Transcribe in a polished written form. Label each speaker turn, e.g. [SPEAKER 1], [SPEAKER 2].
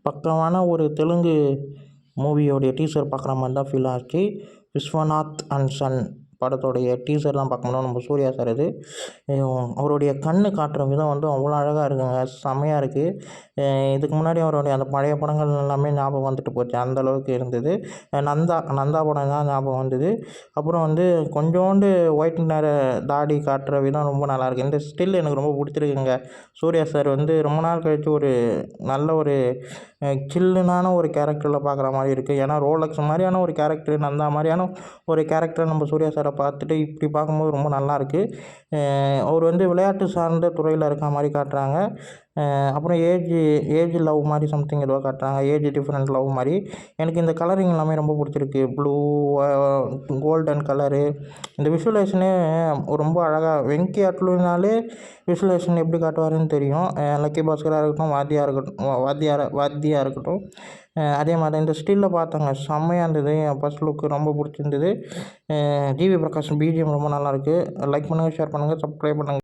[SPEAKER 1] பக்காவான ஒரு தெலுங்கு மூவியோடைய டீசர் பார்க்குற மாதிரி தான் ஃபீல் ஆச்சு. விஸ்வநாத் அண்ட் சன் படத்தோடைய டீசர் தான் பார்க்கணும் நம்ம சூர்யா சார் இது. அவருடைய கண்ணு காட்டுற விதம் வந்து அவ்வளோ அழகாக இருக்குங்க, செம்மையாக இருக்குது. இதுக்கு முன்னாடி அவருடைய அந்த பழைய படங்கள் எல்லாமே ஞாபகம் வந்துட்டு போச்சு, அந்தளவுக்கு இருந்தது. நந்தா படம் தான் ஞாபகம் வந்தது. அப்புறம் வந்து கொஞ்சோண்டு ஒயிட் நேர தாடி காட்டுற விதம் ரொம்ப நல்லாயிருக்கு. இந்த ஸ்டில் எனக்கு ரொம்ப பிடிச்சிருக்குங்க. சூர்யா சார் வந்து ரொம்ப நாள் கழித்து ஒரு நல்ல ஒரு சில்லுனான ஒரு கேரக்டரில் பார்க்குற மாதிரி இருக்குது. ஏன்னா ரோலக்ஸ் மாதிரியான ஒரு கேரக்டர், நந்தா மாதிரியான ஒரு கேரக்டரை நம்ம சூர்யா சாரை பார்த்துட்டு இப்படி பார்க்கும்போது ரொம்ப நல்லாயிருக்கு. அவர் வந்து விளையாட்டு சார்ந்த துறையில் இருக்க மாதிரி காட்டுறாங்க. அப்புறம் ஏஜ் லவ் மாதிரி சம்திங் ஏதோ காட்டுறாங்க, ஏஜ் டிஃப்ரெண்ட் லவ் மாதிரி. எனக்கு இந்த கலரிங் எல்லாமே ரொம்ப பிடிச்சிருக்கு. ப்ளூ, கோல்டன் கலரு, இந்த விஷுவலைசேஷனே ரொம்ப அழகாக. வெங்கி அட்லுனாலே விஷுவலைசேஷன் எப்படி காட்டுவாருன்னு தெரியும். லக்கி பாஸ்கராக இருக்கட்டும், வாத்தியா இருக்கட்டும், அதே மாதிரி இந்த ஸ்டில்லில் பார்த்தாங்க, செம்மையாக இருந்தது. என் ஃபர்ஸ்ட் லுக்கு ரொம்ப பிடிச்சிருந்தது. ஜிவி பிரகாஷ் பிஜிஎம் ரொம்ப நல்லாயிருக்கு. லைக் பண்ணுங்கள், ஷேர் பண்ணுங்கள், சப்ஸ்கிரைப் பண்ணுங்கள்.